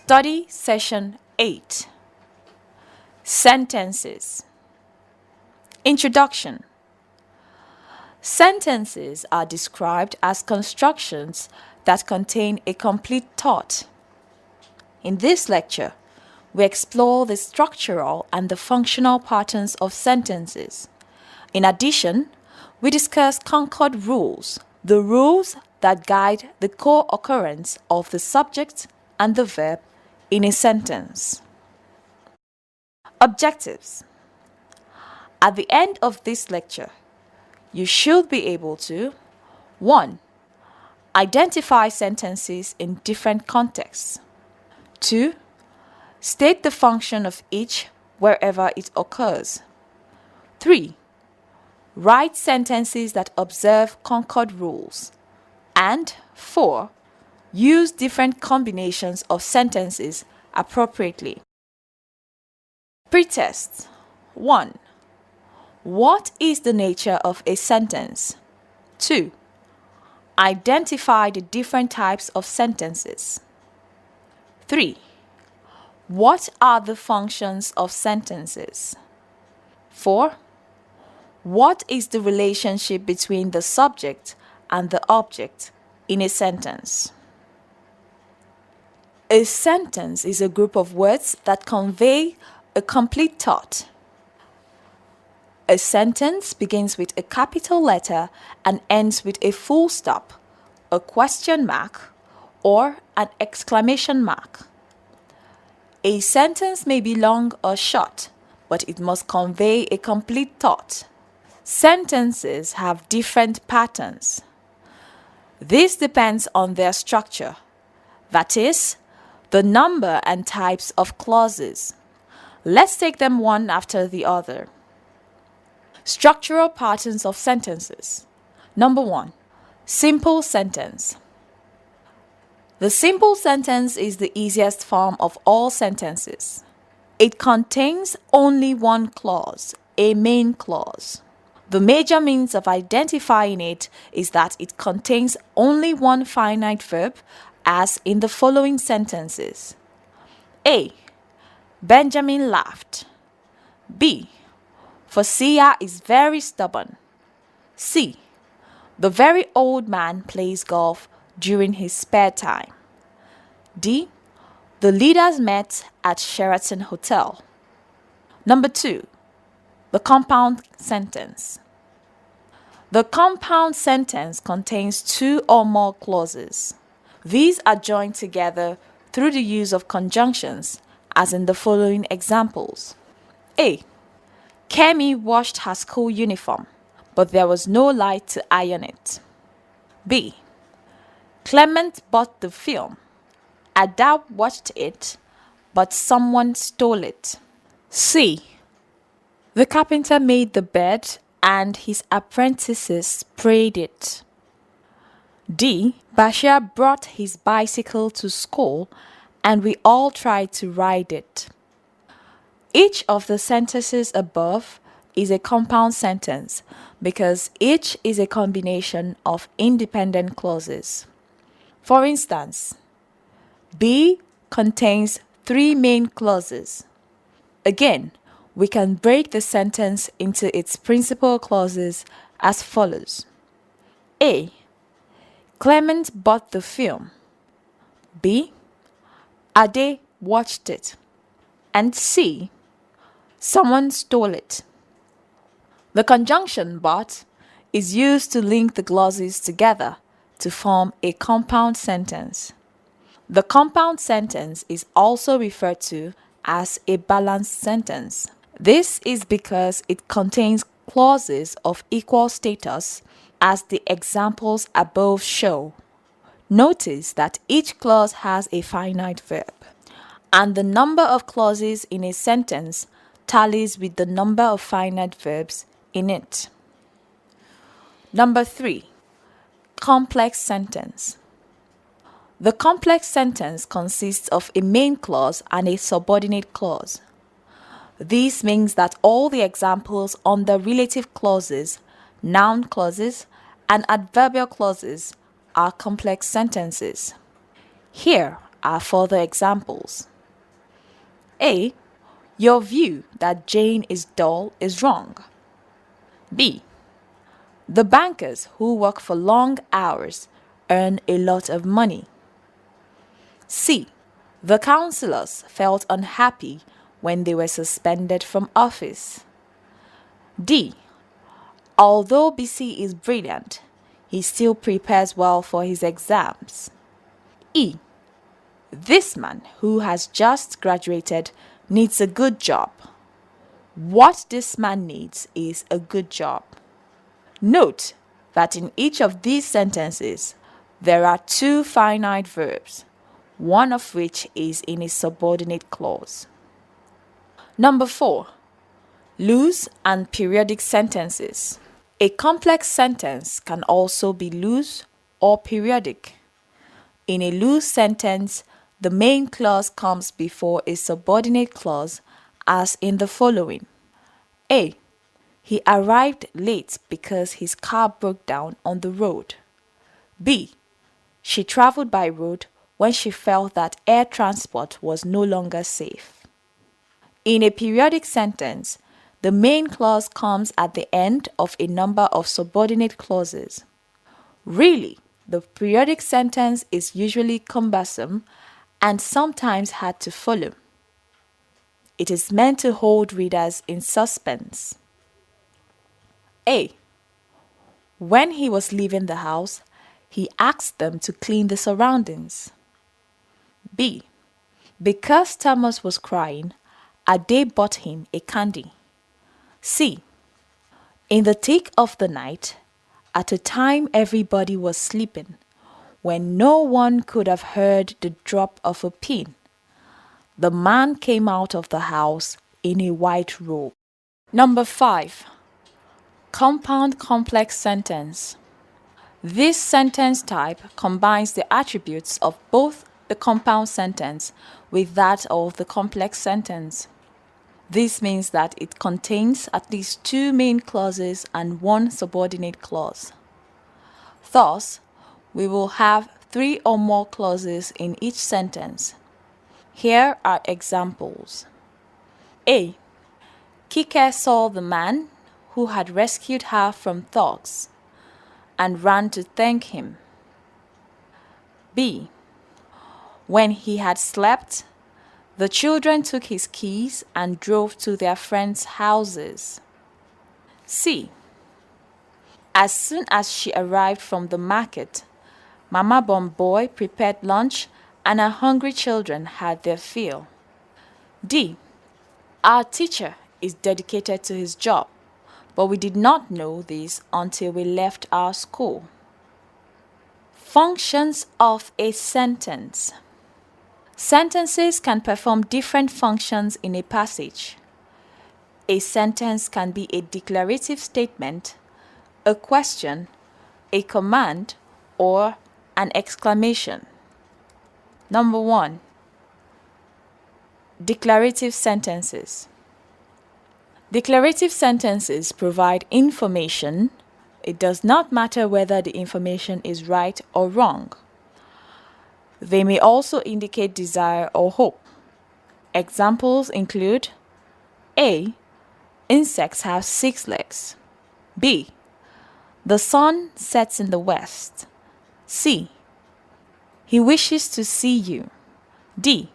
Study Session 8. Sentences. Introduction. Sentences are described as constructions that contain a complete thought. In this lecture, we explore the structural and the functional patterns of sentences. In addition, we discuss Concord rules, the rules that guide the co-occurrence of the subject and the verb in a sentence. Objectives. At the end of this lecture, you should be able to 1. Identify sentences in different contexts. 2. State the function of each wherever it occurs. 3. Write sentences that observe Concord rules. And 4. Use different combinations of sentences appropriately. Pretest. 1. What is the nature of a sentence? 2. Identify the different types of sentences. 3. What are the functions of sentences? 4. What is the relationship between the subject and the object in a sentence? A sentence is a group of words that convey a complete thought. A sentence begins with a capital letter and ends with a full stop, a question mark, or an exclamation mark. A sentence may be long or short, but it must convey a complete thought. Sentences have different patterns. This depends on their structure, that is, the number and types of clauses. Let's take them one after the other. Structural patterns of sentences. Number 1. Simple sentence. The simple sentence is the easiest form of all sentences. It contains only one clause, a main clause. The major means of identifying it is that it contains only one finite verb, as in the following sentences. A. Benjamin laughed. B. Fosia is very stubborn. C. The very old man plays golf during his spare time. D. The leaders met at Sheraton Hotel. Number 2. The compound sentence. The compound sentence contains two or more clauses. These are joined together through the use of conjunctions, as in the following examples. A. Kemi washed her school uniform, but there was no light to iron it. B. Clement bought the film. Ada watched it, but someone stole it. C. The carpenter made the bed and his apprentices sprayed it. D. Bashir brought his bicycle to school and we all tried to ride it. Each of the sentences above is a compound sentence because each is a combination of independent clauses. For instance, B contains 3 main clauses. Again, we can break the sentence into its principal clauses as follows. A. Clement bought the film. B. Ade watched it. And C. Someone stole it. The conjunction but is used to link the clauses together to form a compound sentence. The compound sentence is also referred to as a balanced sentence. This is because it contains clauses of equal status, as the examples above show. Notice that each clause has a finite verb, and the number of clauses in a sentence tallies with the number of finite verbs in it. Number 3. Complex sentence. The complex sentence consists of a main clause and a subordinate clause. This means that all the examples under relative clauses, noun clauses, and adverbial clauses are complex sentences. Here, are further examples. A. Your view that Jane is dull is wrong. B. The bankers who work for long hours earn a lot of money. C. The councillors felt unhappy when they were suspended from office. D. Although BC is brilliant, he still prepares well for his exams. E. This man who has just graduated needs a good job. What this man needs is a good job. Note that in each of these sentences, there are two finite verbs, one of which is in a subordinate clause. Number 4. Loose and periodic sentences. A complex sentence can also be loose or periodic. In a loose sentence, the main clause comes before a subordinate clause, as in the following. A. He arrived late because his car broke down on the road. B. She traveled by road when she felt that air transport was no longer safe. In a periodic sentence, the main clause comes at the end of a number of subordinate clauses. Really, the periodic sentence is usually cumbersome and sometimes hard to follow. It is meant to hold readers in suspense. A. When he was leaving the house, he asked them to clean the surroundings. B. Because Thomas was crying, Ade bought him a candy. C. In the thick of the night, at a time everybody was sleeping, when no one could have heard the drop of a pin, the man came out of the house in a white robe. Number 5. Compound complex sentence. This sentence type combines the attributes of both the compound sentence with that of the complex sentence. This means that it contains at least two main clauses and one subordinate clause. Thus, we will have 3 or more clauses in each sentence. Here are examples. A. Kike saw the man who had rescued her from thugs and ran to thank him. B. When he had slept, the children took his keys and drove to their friends' houses. C. As soon as she arrived from the market, Mama Bomboy prepared lunch and her hungry children had their fill. D. Our teacher is dedicated to his job, but we did not know this until we left our school. Functions of a sentence. Sentences can perform different functions in a passage. A sentence can be a declarative statement, a question, a command, or an exclamation. Number 1. Declarative sentences. Declarative sentences provide information. It does not matter whether the information is right or wrong. They may also indicate desire or hope. Examples include A. Insects have 6 legs. B. The sun sets in the west. C. He wishes to see you. D.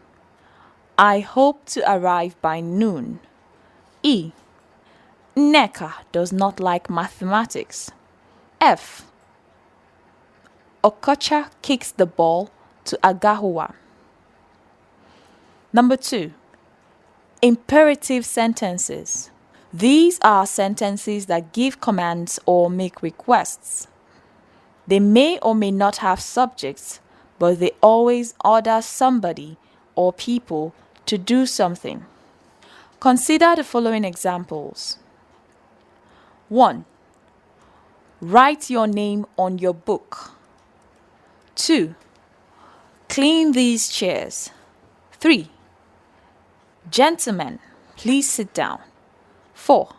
I hope to arrive by noon. E. Nneka does not like mathematics. F. Okocha kicks the ball to Agahuwa. Number 2. Imperative sentences. These are sentences that give commands or make requests. They may or may not have subjects, but they always order somebody or people to do something. Consider the following examples. 1. Write your name on your book. 2. Clean these chairs. 3. Gentlemen, please sit down. 4.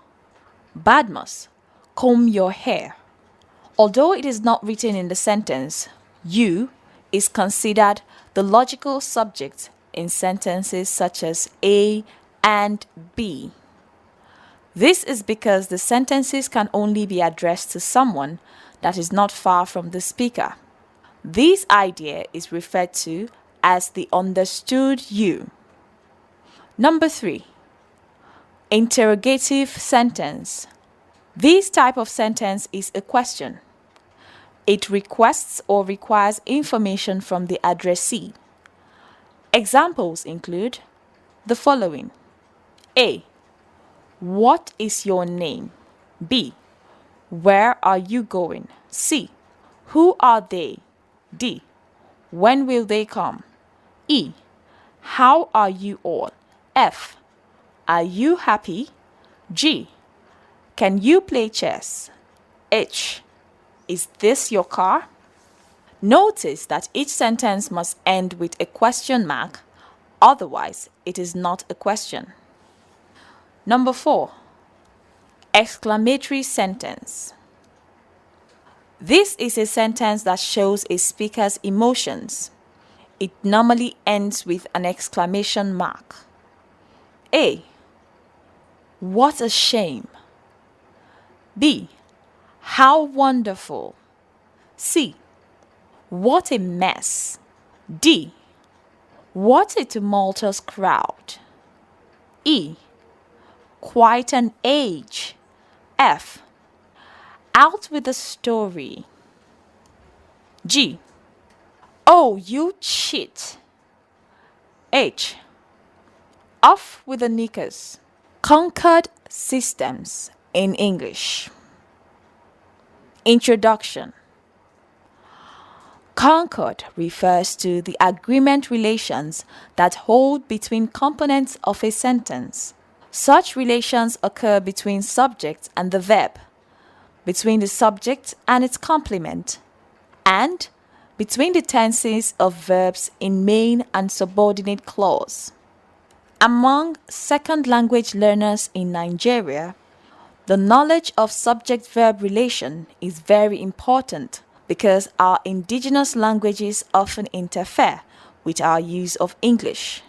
Badmus, comb your hair. Although it is not written in the sentence, you is considered the logical subject in sentences such as A and B. This is because the sentences can only be addressed to someone that is not far from the speaker. This idea is referred to as the understood you. Number 3. Interrogative sentence. This type of sentence is a question. It requests or requires information from the addressee. Examples include the following. A. What is your name? B. Where are you going? C. Who are they? D. When will they come? E. How are you all? F. Are you happy? G. Can you play chess? H. Is this your car? Notice that each sentence must end with a question mark, otherwise it is not a question. Number 4. Exclamatory sentence. This is a sentence that shows a speaker's emotions. It normally ends with an exclamation mark. A. What a shame. B. How wonderful. C. What a mess. D. What a tumultuous crowd. E. Quite an age. F. Out with the story. G. Oh, you cheat. H. Off with the knickers. Concord systems in English. Introduction. Concord refers to the agreement relations that hold between components of a sentence. Such relations occur between subject and the verb, between the subject and its complement, and between the tenses of verbs in main and subordinate clause. Among second language learners in Nigeria, the knowledge of subject-verb relation is very important because our indigenous languages often interfere with our use of English.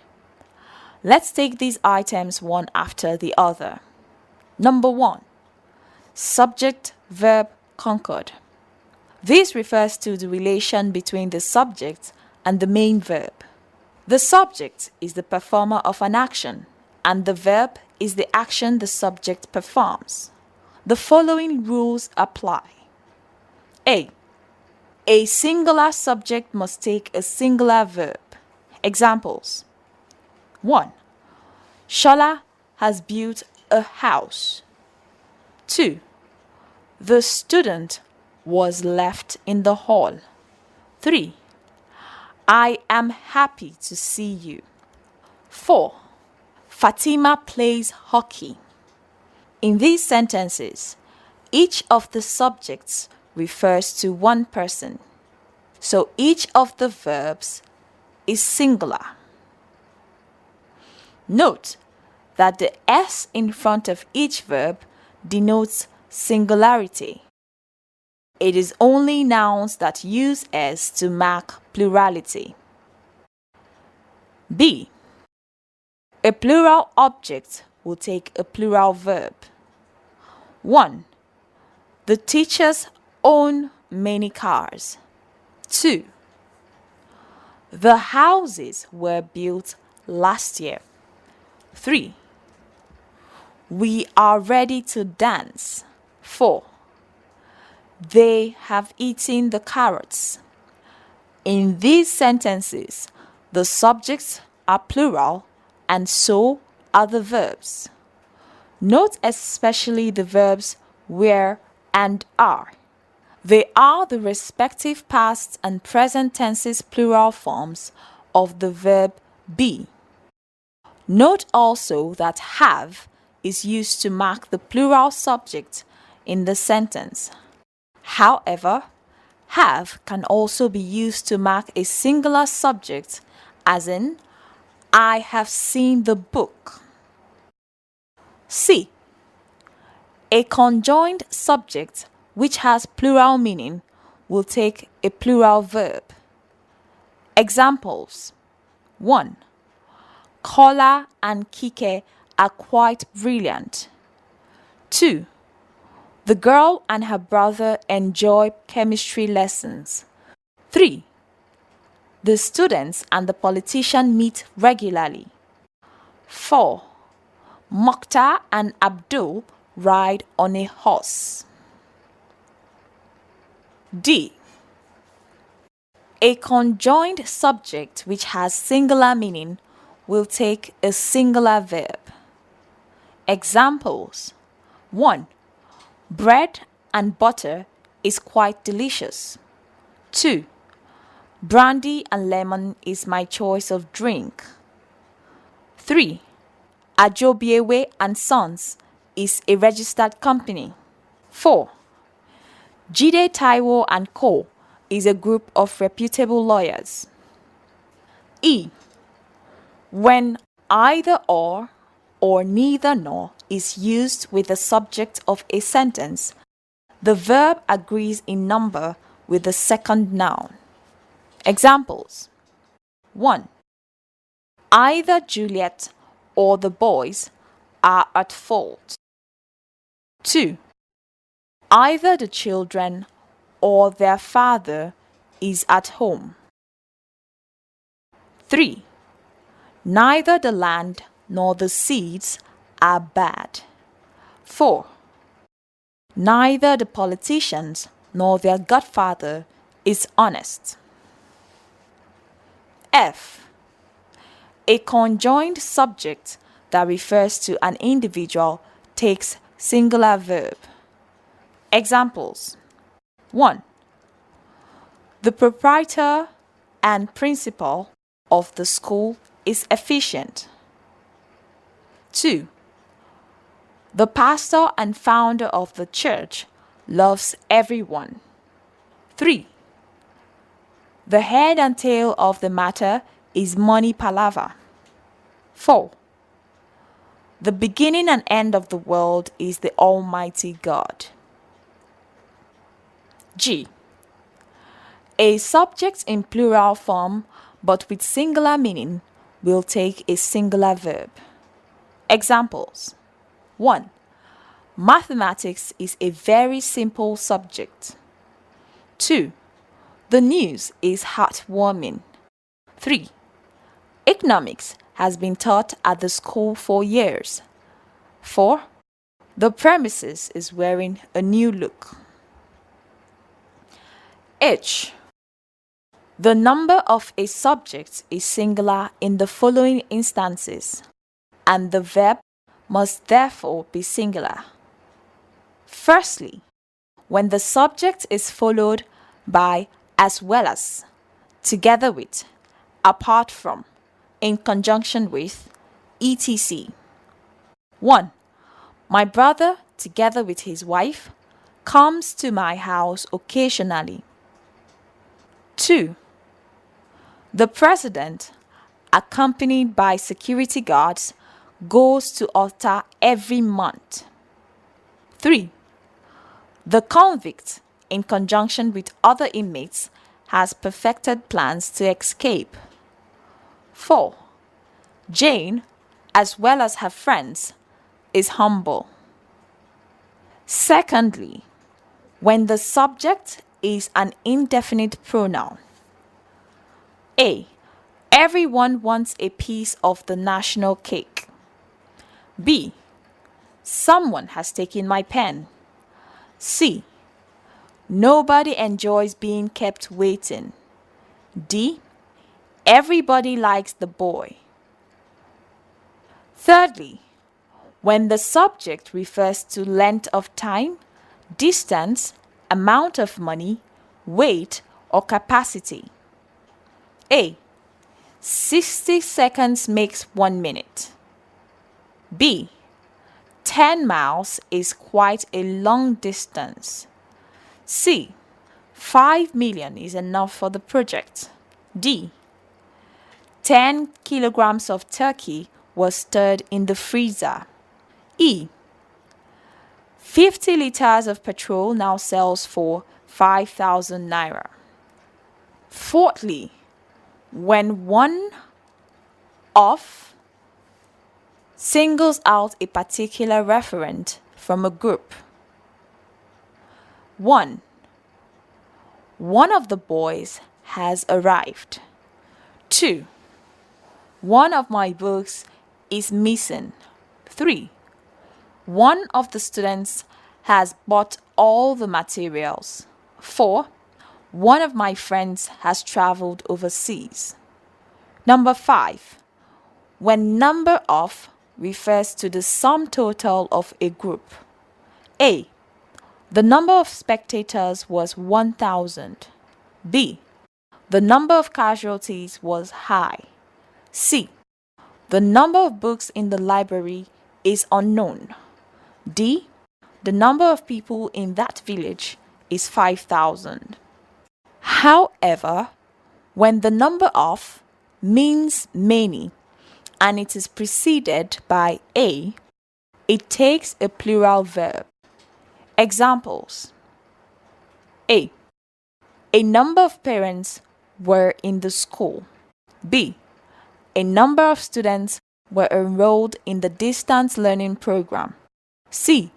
Let's take these items one after the other. Number 1. Subject-verb concord. This refers to the relation between the subject and the main verb. The subject is the performer of an action, and the verb is the action the subject performs. The following rules apply. A. A singular subject must take a singular verb. Examples. 1. Shola has built a house. 2. The student was left in the hall. 3. I am happy to see you. 4. Fatima plays hockey. In these sentences, each of the subjects refers to one person, so each of the verbs is singular. Note that the S in front of each verb denotes singularity. It is only nouns that use S to mark plurality. B. A plural object will take a plural verb. 1. The teachers own many cars. 2. The houses were built last year. 3. We are ready to dance. 4. They have eaten the carrots. In these sentences, the subjects are plural and so are the verbs. Note especially the verbs were and are. They are the respective past and present tenses plural forms of the verb be. Note also that have is used to mark the plural subject in the sentence. However, have can also be used to mark a singular subject, as in, I have seen the book. C. A conjoined subject which has plural meaning will take a plural verb. Examples: 1. Kola and Kike are quite brilliant. 2. The girl and her brother enjoy chemistry lessons. 3. The students and the politician meet regularly. 4. Mokhtar and Abdul ride on a horse. D. A conjoined subject which has singular meaning will take a singular verb. Examples: 1. Bread and butter is quite delicious. 2. Brandy and lemon is my choice of drink. 3. Ajobiewe and Sons is a registered company. 4. Jide Taiwo and Co. is a group of reputable lawyers. E. When either or neither nor is used with the subject of a sentence, the verb agrees in number with the second noun. Examples: 1. Either Juliet or the boys are at fault. 2. Either the children or their father is at home. 3. Neither the land nor the seeds are bad. 4. Neither the politicians nor their godfather is honest. F. A conjoined subject that refers to an individual takes singular verb. Examples: 1. The proprietor and principal of the school is efficient. 2. The pastor and founder of the church loves everyone. 3. The head and tail of the matter is money palaver. 4. The beginning and end of the world is the Almighty God. G. A subject in plural form but with singular meaning will take a singular verb. Examples: 1. Mathematics is a very simple subject. 2. The news is heartwarming. 3. Economics has been taught at the school for years. 4. The premises is wearing a new look. H. The number of a subject is singular in the following instances, and the verb must therefore be singular. Firstly, when the subject is followed by as well as, together with, apart from, in conjunction with, etc. 1. My brother, together with his wife, comes to my house occasionally. 2. The president, accompanied by security guards, goes to altar every month. 3. The convict, in conjunction with other inmates, has perfected plans to escape. 4. Jane, as well as her friends, is humble. Secondly, when the subject is an indefinite pronoun. A. Everyone wants a piece of the national cake. B. Someone has taken my pen. C. Nobody enjoys being kept waiting. D. Everybody likes the boy. Thirdly, when the subject refers to length of time, distance, amount of money, weight, or capacity. A. 60 seconds makes 1 minute. B. 10 miles is quite a long distance. C. 5 million is enough for the project. D. 10 kilograms of turkey was stored in the freezer. E. 50 liters of petrol now sells for 5,000 naira. Fourthly, when one of singles out a particular referent from a group. 1. One of the boys has arrived. 2. One of my books is missing. 3. One of the students has bought all the materials. 4. One of my friends has traveled overseas. Number 5. When number of refers to the sum total of a group. A. The number of spectators was 1,000. B. The number of casualties was high. C. The number of books in the library is unknown. D. The number of people in that village is 5,000. However, when the number of means many and it is preceded by a, it takes a plural verb. Examples: A. A number of parents were in the school. B. A number of students were enrolled in the distance learning program. C.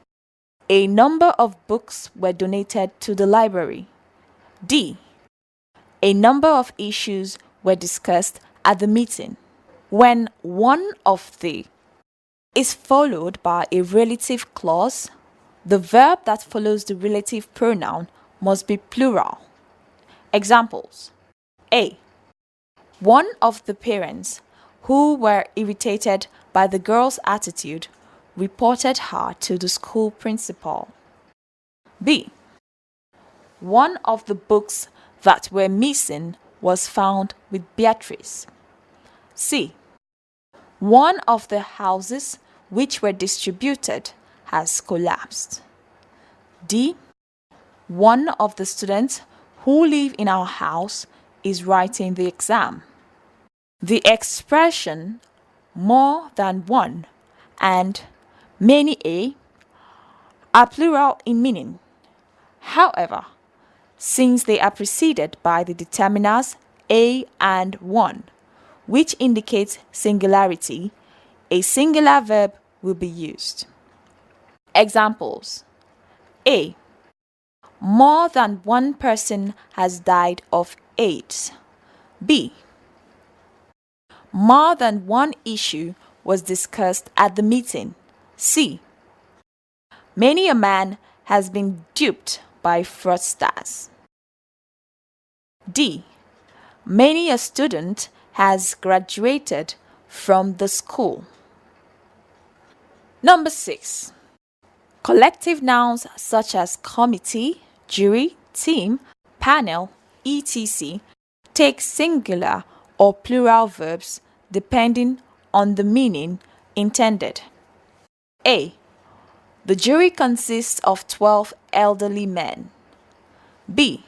A number of books were donated to the library. D. A number of issues were discussed at the meeting. When one of the is followed by a relative clause, the verb that follows the relative pronoun must be plural. Examples: A. One of the parents who were irritated by the girl's attitude reported her to the school principal. B. One of the books that were missing was found with Beatrice. C. One of the houses which were distributed has collapsed. D. One of the students who live in our house is writing the exam. The expression more than one and many a are plural in meaning. However, since they are preceded by the determiners a and one, which indicates singularity, a singular verb will be used. Examples: A. More than one person has died of AIDS. B. More than one issue was discussed at the meeting. C. Many a man has been duped by fraudsters. D. Many a student has graduated from the school. Number 6. Collective nouns such as committee, jury, team, panel, etc. take singular or plural verbs depending on the meaning intended. A. The jury consists of 12 elderly men. B.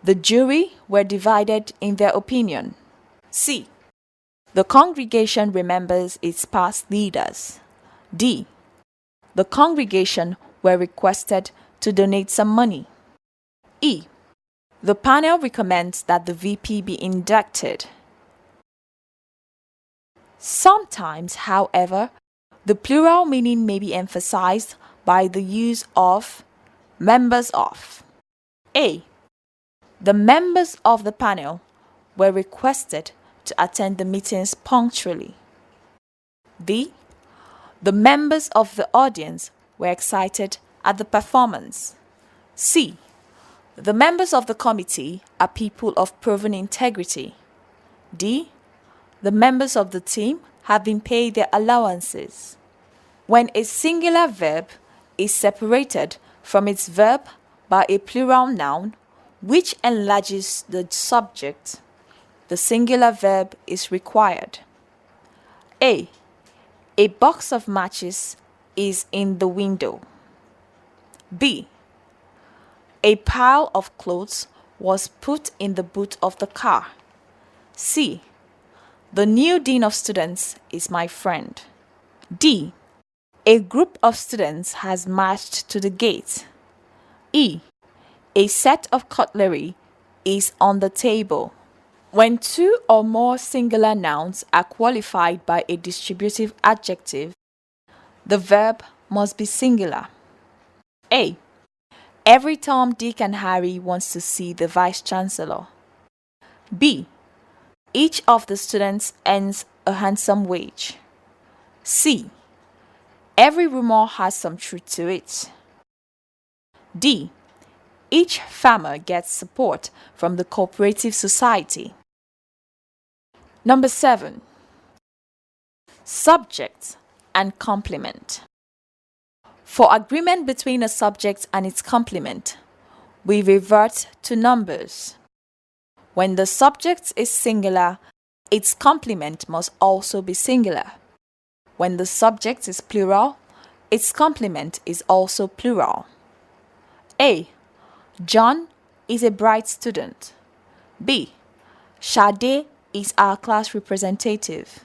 The jury were divided in their opinion. C. The congregation remembers its past leaders. D. The congregation were requested to donate some money. E. The panel recommends that the VP be inducted. Sometimes, however, the plural meaning may be emphasized by the use of members of. A. The members of the panel were requested to attend the meetings punctually. B. The members of the audience were excited at the performance. C. The members of the committee are people of proven integrity. D. The members of the team have been paid their allowances. When a singular verb is separated from its verb by a plural noun, which enlarges the subject, the singular verb is required. A. A box of matches is in the window. B. A pile of clothes was put in the boot of the car. C. The new dean of students is my friend. D. A group of students has marched to the gate. E. A set of cutlery is on the table. When two or more singular nouns are qualified by a distributive adjective, the verb must be singular. A. Every Tom, Dick, and Harry wants to see the Vice Chancellor. B. Each of the students earns a handsome wage. C. Every rumor has some truth to it. D. Each farmer gets support from the cooperative society. Number 7. Subject and complement. For agreement between a subject and its complement, we revert to numbers. When the subject is singular, its complement must also be singular. When the subject is plural, its complement is also plural. A. John is a bright student. B. Sade is our class representative.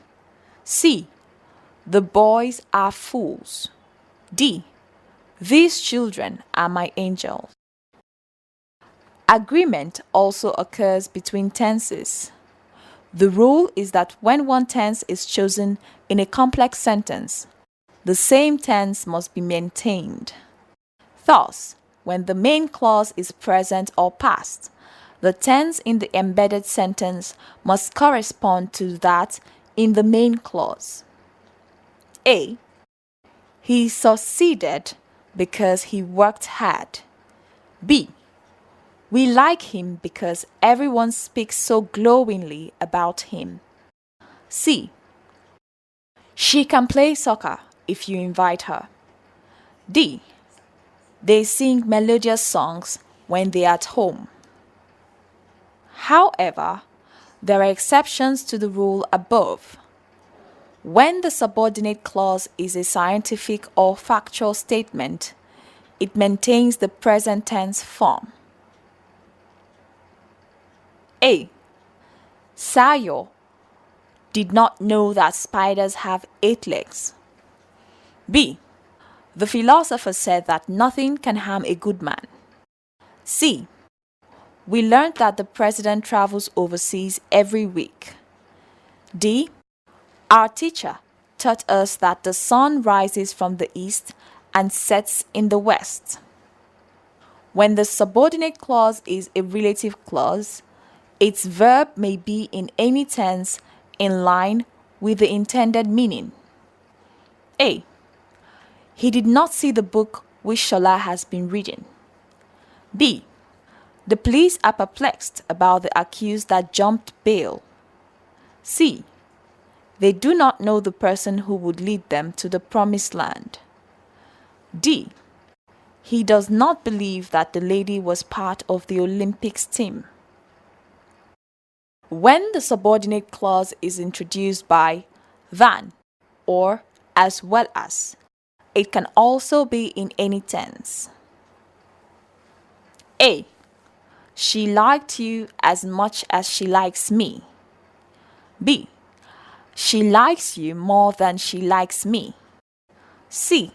C. The boys are fools. D. These children are my angels. Agreement also occurs between tenses. The rule is that when one tense is chosen in a complex sentence, the same tense must be maintained. Thus, when the main clause is present or past, the tense in the embedded sentence must correspond to that in the main clause. A. He succeeded because he worked hard. B. We like him because everyone speaks so glowingly about him. C. She can play soccer if you invite her. D. They sing melodious songs when they are at home. However, there are exceptions to the rule above. When the subordinate clause is a scientific or factual statement, it maintains the present tense form. A. Sayo did not know that spiders have 8 legs. B. The philosopher said that nothing can harm a good man. C. We learned that the president travels overseas every week. D. Our teacher taught us that the sun rises from the east and sets in the west. When the subordinate clause is a relative clause, its verb may be in any tense in line with the intended meaning. A. He did not see the book which Shola has been reading. B. The police are perplexed about the accused that jumped bail. C. They do not know the person who would lead them to the promised land. D. He does not believe that the lady was part of the Olympics team. When the subordinate clause is introduced by than or as well as, it can also be in any tense. A. She liked you as much as she likes me. B. She likes you more than she likes me. C.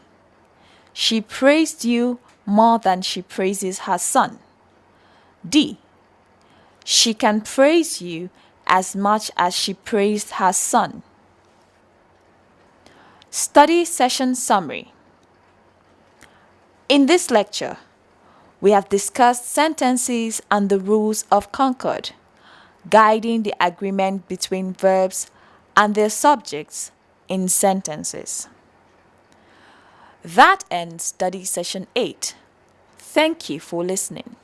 She praised you more than she praises her son. D. She can praise you as much as she praised her son. Study session summary. In this lecture, we have discussed sentences and the rules of concord, guiding the agreement between verbs and their subjects in sentences. That ends study session 8. Thank you for listening.